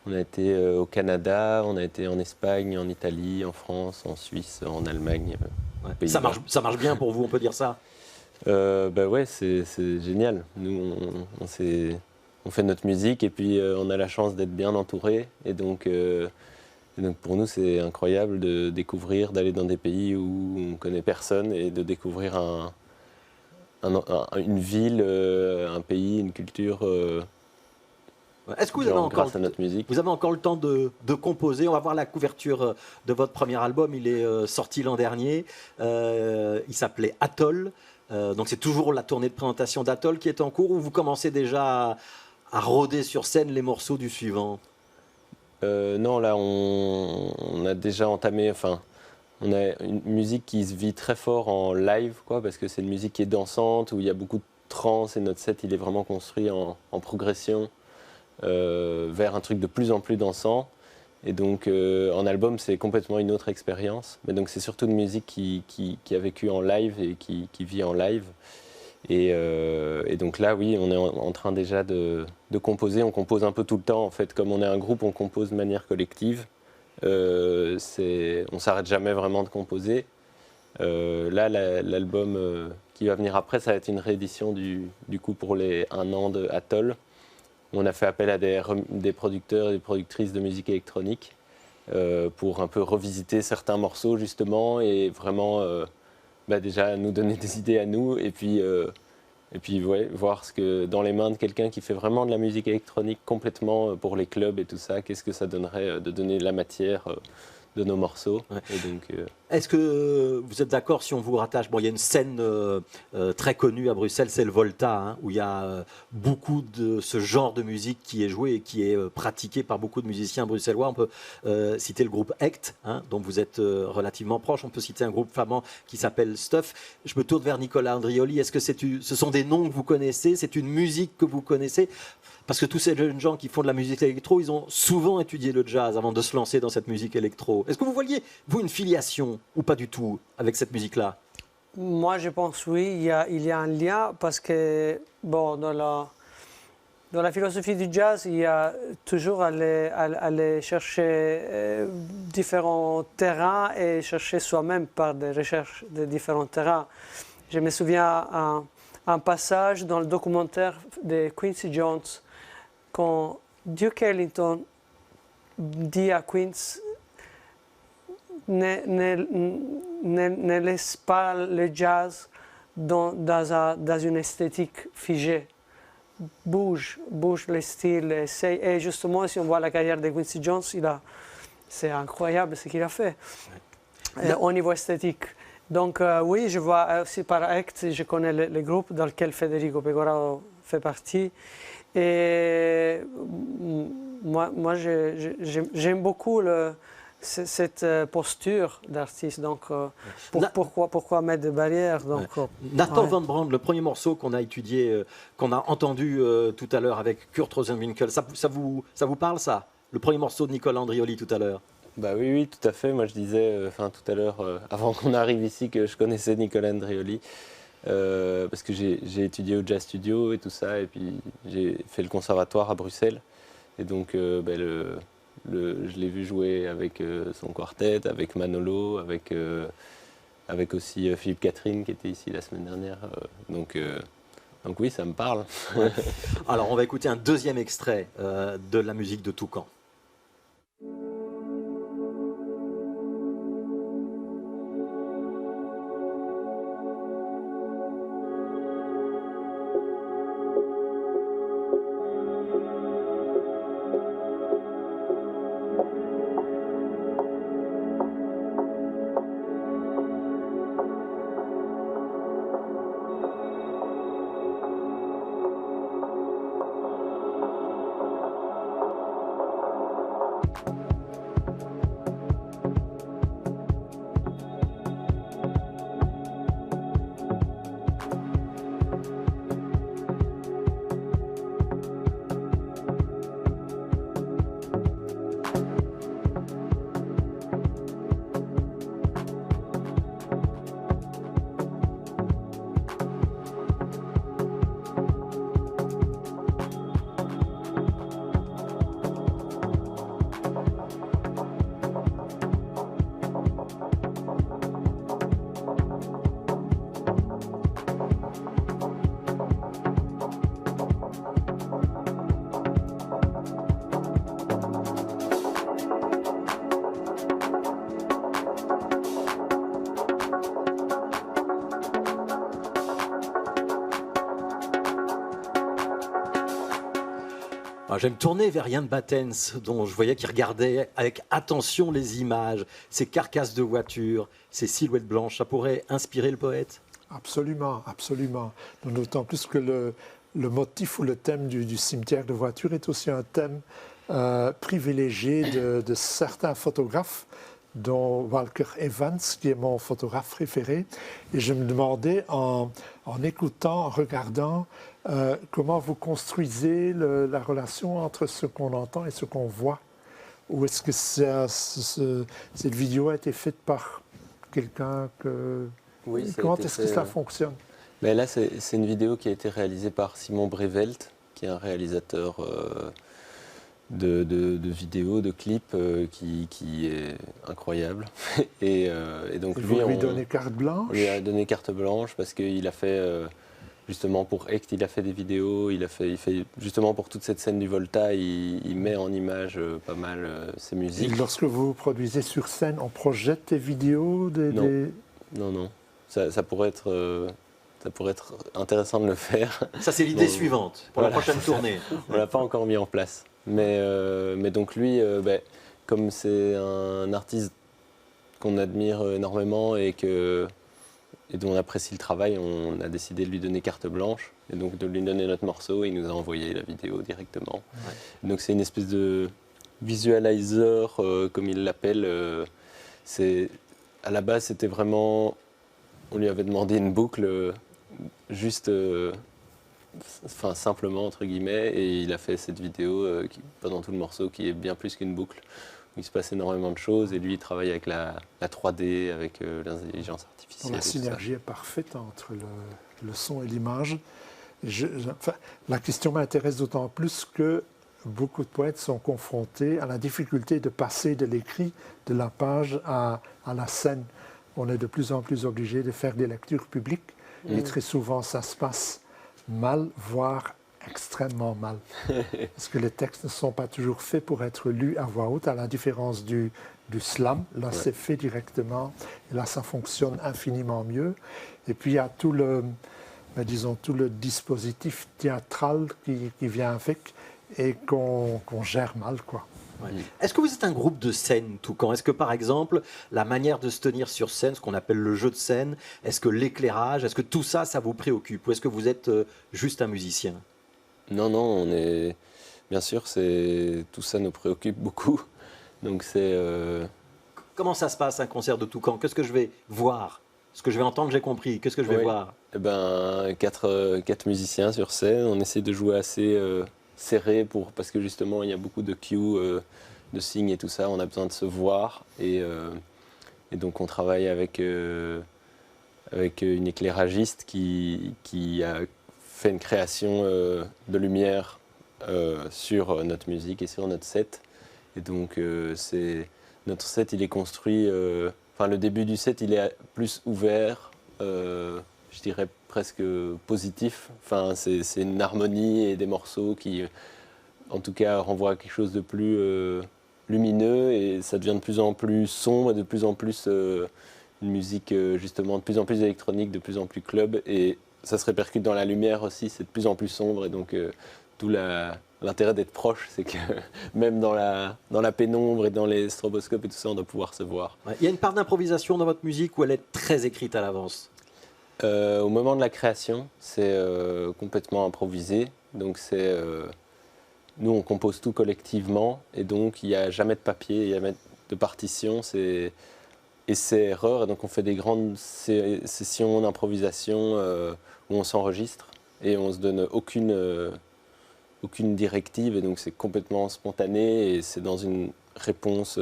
On a été au Canada, on a été en Espagne, en Italie, en France, en Suisse, en Allemagne.
Ouais. Ça marche bien pour vous, on peut dire ça?
Ouais, c'est génial. Nous, on fait notre musique et puis on a la chance d'être bien entouré. Et donc pour nous, c'est incroyable de découvrir, d'aller dans des pays où on ne connaît personne et de découvrir une ville, un pays, une culture.
Est-ce que vous avez
grâce à notre musique.
Vous avez encore le temps de composer? On va voir la couverture de votre premier album. Il est sorti l'an dernier. Il s'appelait Atoll. Donc c'est toujours la tournée de présentation d'Atoll qui est en cours, ou vous commencez déjà à rôder sur scène les morceaux du suivant?
Non, là on a déjà entamé. Enfin, on a une musique qui se vit très fort en live, quoi, parce que c'est une musique qui est dansante, où il y a beaucoup de trance, et notre set il est vraiment construit en progression. Vers un truc de plus en plus dansant. Et donc en album, c'est complètement une autre expérience. Mais donc c'est surtout une musique qui a vécu en live et qui vit en live. Et donc là, oui, on est en train déjà de composer. On compose un peu tout le temps, en fait. Comme on est un groupe, on compose de manière collective. On ne s'arrête jamais vraiment de composer. Là, l'album qui va venir après, ça va être une réédition du coup pour les 1 an de Atoll. On a fait appel à des producteurs et des productrices de musique électronique pour un peu revisiter certains morceaux, justement, et vraiment déjà nous donner des idées à nous, et puis ouais, voir ce que dans les mains de quelqu'un qui fait vraiment de la musique électronique complètement pour les clubs et tout ça, qu'est-ce que ça donnerait de donner la matière de nos morceaux.
Ouais.
Et donc,
est-ce que vous êtes d'accord si on vous rattache? Bon, il y a une scène très connue à Bruxelles, c'est le Volta, hein, où il y a beaucoup de ce genre de musique qui est joué et qui est pratiqué par beaucoup de musiciens bruxellois. On peut citer le groupe Ect, hein, dont vous êtes relativement proche. On peut citer un groupe flamand qui s'appelle Stuff. Je me tourne vers Nicolas Andrioli. Est-ce que ce sont des noms que vous connaissez? C'est une musique que vous connaissez? Parce que tous ces jeunes gens qui font de la musique électro, ils ont souvent étudié le jazz avant de se lancer dans cette musique électro. Est-ce que vous voyez, vous, une filiation ou pas du tout avec cette musique-là?
Moi, je pense oui, il y a un lien parce que bon, dans la philosophie du jazz, il y a toujours aller chercher différents terrains et chercher soi-même par des recherches de différents terrains. Je me souviens un passage dans le documentaire de Quincy Jones quand Duke Ellington dit à Quincy ne laisse pas le jazz dans une esthétique figée. Bouge les styles, essaye. Et justement, si on voit la carrière de Quincy Jones, c'est incroyable ce qu'il a fait au niveau esthétique. Donc oui, je vois aussi par Act, je connais le groupe dans lequel Federico Pecoraro fait partie. Et moi j'aime beaucoup cette posture d'artiste. Donc pourquoi mettre des barrières? Donc,
Nathan Van Brand, le premier morceau qu'on a étudié, qu'on a entendu tout à l'heure avec Kurt Rosenwinkel, ça vous parle, ça? Le premier morceau de Nicolas Andrioli tout à l'heure?
Bah oui, tout à fait. Moi, je disais, tout à l'heure, avant qu'on arrive ici, que je connaissais Nicolas Andrioli, parce que j'ai étudié au Jazz Studio et tout ça, et puis j'ai fait le conservatoire à Bruxelles. Et donc, je l'ai vu jouer avec son quartet, avec Manolo, avec aussi Philippe Catherine, qui était ici la semaine dernière. Donc oui, ça me parle.
Ouais. Alors, on va écouter un deuxième extrait de la musique de Toucan. Je vais me tourner vers Jan Battens, dont je voyais qu'il regardait avec attention les images, ces carcasses de voitures, ces silhouettes blanches. Ça pourrait inspirer le poète?
Absolument, absolument. D'autant plus que le motif ou le thème du cimetière de voitures est aussi un thème privilégié de certains photographes, dont Walker Evans, qui est mon photographe préféré. Et je me demandais, en écoutant, en regardant, comment vous construisez la relation entre ce qu'on entend et ce qu'on voit. Ou est-ce que cette vidéo a été faite par quelqu'un que...
Oui,
comment est-ce que ça fonctionne?
Mais là, c'est une vidéo qui a été réalisée par Simon Brevelt, qui est un réalisateur de vidéos, de clips qui est incroyable. et donc
lui donnez carte blanche?
On lui a donné carte blanche parce qu'il a fait, justement pour Hecht, il a fait des vidéos, il fait justement pour toute cette scène du Volta, il met en image pas mal ses musiques.
Et lorsque vous produisez sur scène, on projette des vidéos
Non. Ça pourrait être intéressant de le faire.
Ça, c'est l'idée suivante pour la prochaine tournée.
On ne l'a pas encore mis en place. Mais donc lui, comme c'est un artiste qu'on admire énormément et dont on apprécie le travail, on a décidé de lui donner carte blanche et donc de lui donner notre morceau. Il nous a envoyé la vidéo directement. Ouais. Donc c'est une espèce de visualizer, comme il l'appelle. À la base, c'était vraiment... On lui avait demandé une boucle juste... simplement entre guillemets, et il a fait cette vidéo pendant tout le morceau qui est bien plus qu'une boucle, où il se passe énormément de choses, et lui il travaille avec la 3D, avec l'intelligence artificielle.
La synergie est parfaite entre le son et l'image. La question m'intéresse d'autant plus que beaucoup de poètes sont confrontés à la difficulté de passer de l'écrit, de la page à la scène. On est de plus en plus obligé de faire des lectures publiques, et très souvent ça se passe mal, voire extrêmement mal. Parce que les textes ne sont pas toujours faits pour être lus à voix haute, à la différence du slam. Là, c'est fait directement, et là, ça fonctionne infiniment mieux. Et puis, il y a tout le dispositif théâtral qui vient avec et qu'on gère mal, quoi.
Ouais. Est-ce que vous êtes un groupe de scène, Toucan? Est-ce que, par exemple, la manière de se tenir sur scène, ce qu'on appelle le jeu de scène, est-ce que l'éclairage, est-ce que tout ça, ça vous préoccupe? Ou est-ce que vous êtes juste un musicien?
Non, bien sûr, tout ça nous préoccupe beaucoup. Donc
Comment ça se passe, un concert de Toucan? Qu'est-ce que je vais voir? Ce que je vais entendre, j'ai compris. Qu'est-ce que je vais voir?
Quatre musiciens sur scène. On essaie de jouer assez... serré parce que justement il y a beaucoup de cues, de signes et tout ça, on a besoin de se voir et donc on travaille avec une éclairagiste qui a fait une création de lumière sur notre musique et sur notre set, et donc notre set il est construit, le début du set il est plus ouvert, je dirais presque positif. C'est une harmonie et des morceaux qui, en tout cas, renvoient à quelque chose de plus lumineux, et ça devient de plus en plus sombre et de plus en plus une musique justement de plus en plus électronique, de plus en plus club, et ça se répercute dans la lumière aussi, c'est de plus en plus sombre, et donc d'où l'intérêt d'être proche, c'est que même dans la pénombre et dans les stroboscopes et tout ça, on doit pouvoir se voir.
Il y a une part d'improvisation dans votre musique ou elle est très écrite à l'avance?
Au moment de la création, c'est complètement improvisé. Donc nous, on compose tout collectivement, et donc il n'y a jamais de papier, il n'y a jamais de partition, c'est essai-erreur, et donc on fait des grandes sessions d'improvisation où on s'enregistre, et on ne se donne aucune directive, et donc c'est complètement spontané, et c'est dans une réponse,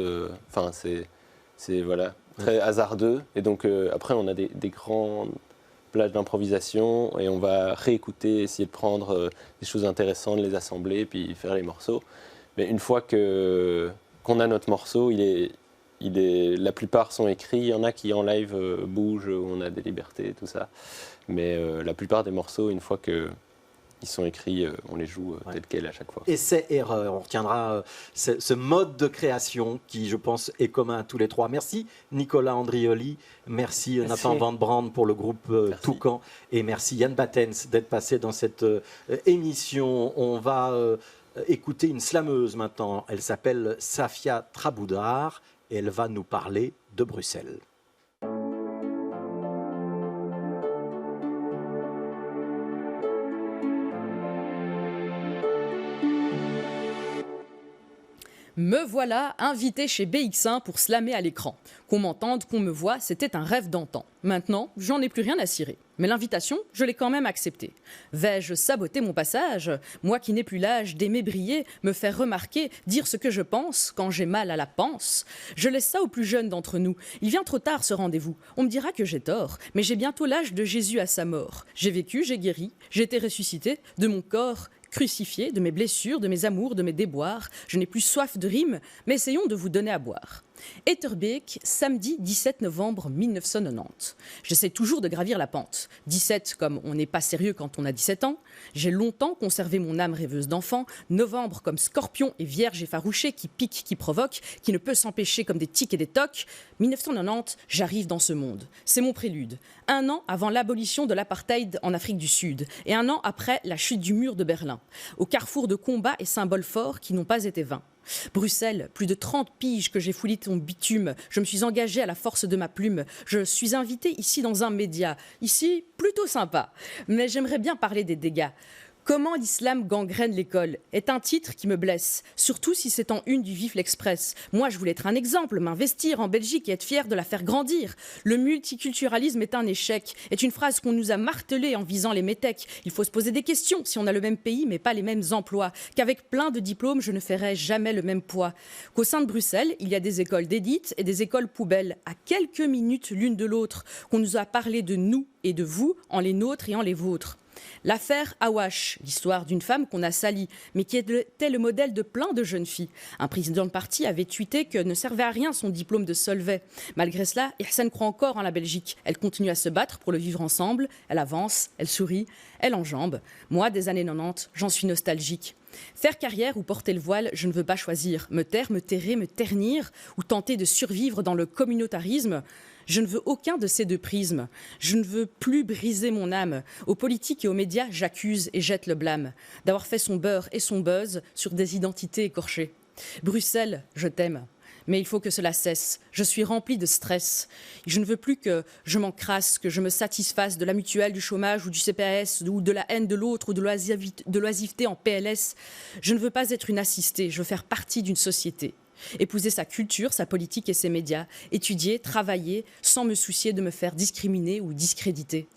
c'est voilà, très hasardeux, et donc après on a des grandes plages d'improvisation, et on va réécouter, essayer de prendre des choses intéressantes, les assembler, puis faire les morceaux. Mais une fois qu'on a notre morceau, la plupart sont écrits, il y en a qui en live bougent, où on a des libertés, tout ça. Mais la plupart des morceaux, une fois qu'ils sont écrits, on les joue tel quel à chaque fois.
Essai-erreur, on retiendra ce mode de création qui, je pense, est commun à tous les trois. Merci Nicolas Andrioli, merci Nathan Van Brand pour le groupe Toucan, et merci Yann Battens d'être passé dans cette émission. On va écouter une slameuse maintenant, elle s'appelle Safia Traboudar, et elle va nous parler de Bruxelles.
Me voilà invité chez BX1 pour slammer à l'écran. Qu'on m'entende, qu'on me voit, c'était un rêve d'antan. Maintenant, j'en ai plus rien à cirer. Mais l'invitation, je l'ai quand même acceptée. Vais-je saboter mon passage? Moi qui n'ai plus l'âge d'aimer briller, me faire remarquer, dire ce que je pense quand j'ai mal à la panse. Je laisse ça aux plus jeunes d'entre nous. Il vient trop tard ce rendez-vous. On me dira que j'ai tort, mais j'ai bientôt l'âge de Jésus à sa mort. J'ai vécu, j'ai guéri, j'ai été ressuscité de mon corps crucifié, de mes blessures, de mes amours, de mes déboires. Je n'ai plus soif de rimes, mais essayons de vous donner à boire. Etterbeek, samedi 17 novembre 1990. J'essaie toujours de gravir la pente. 17 comme on n'est pas sérieux quand on a 17 ans. J'ai longtemps conservé mon âme rêveuse d'enfant. Novembre comme scorpion et vierge effarouché qui pique, qui provoque, qui ne peut s'empêcher comme des tics et des tocs. 1990, j'arrive dans ce monde. C'est mon prélude. 1 an avant l'abolition de l'apartheid en Afrique du Sud et 1 an après la chute du mur de Berlin. Au carrefour de combats et symboles forts qui n'ont pas été vains. Bruxelles, plus de 30 piges que j'ai foulé ton bitume. Je me suis engagée à la force de ma plume. Je suis invitée ici dans un média. Ici, plutôt sympa. Mais j'aimerais bien parler des dégâts. Comment l'islam gangrène l'école est un titre qui me blesse, surtout si c'est en une du Vif l'Express. Moi, je voulais être un exemple, m'investir en Belgique et être fier de la faire grandir. Le multiculturalisme est un échec, est une phrase qu'on nous a martelée en visant les métèques. Il faut se poser des questions si on a le même pays mais pas les mêmes emplois. Qu'avec plein de diplômes, je ne ferai jamais le même poids. Qu'au sein de Bruxelles, il y a des écoles d'élite et des écoles poubelles, à quelques minutes l'une de l'autre, qu'on nous a parlé de nous et de vous en les nôtres et en les vôtres. L'affaire Awash, l'histoire d'une femme qu'on a salie, mais qui était le modèle de plein de jeunes filles. Un président de parti avait tweeté que ne servait à rien son diplôme de Solvay. Malgré cela, Ihsan croit encore en la Belgique. Elle continue à se battre pour le vivre ensemble. Elle avance, elle sourit, elle enjambe. Moi, des années 90, j'en suis nostalgique. Faire carrière ou porter le voile, je ne veux pas choisir. Me taire, me terrer, me ternir ou tenter de survivre dans le communautarisme. Je ne veux aucun de ces deux prismes. Je ne veux plus briser mon âme. Aux politiques et aux médias, j'accuse et jette le blâme d'avoir fait son beurre et son buzz sur des identités écorchées. Bruxelles, je t'aime. Mais il faut que cela cesse. Je suis remplie de stress. Je ne veux plus que je m'encrasse, que je me satisfasse de la mutuelle, du chômage ou du CPS, ou de la haine de l'autre, ou de l'oisiveté en PLS. Je ne veux pas être une assistée, je veux faire partie d'une société. Épouser sa culture, sa politique et ses médias. Étudier, travailler, sans me soucier de me faire discriminer ou discréditer.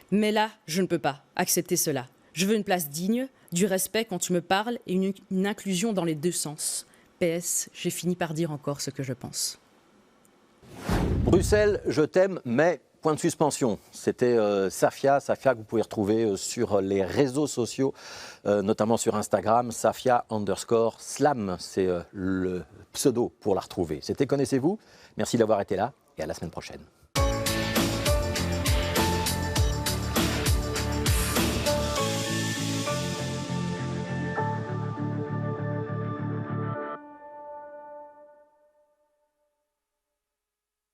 Mais là, je ne peux pas accepter cela. Je veux une place digne, du respect quand tu me parles et une inclusion dans les deux sens. PS, j'ai fini par dire encore ce que je pense.
Bruxelles, je t'aime, mais point de suspension. C'était Safia que vous pouvez retrouver sur les réseaux sociaux, notamment sur Instagram, Safia_slam, c'est le pseudo pour la retrouver. C'était Connaissez-vous. Merci d'avoir été là et à la semaine prochaine.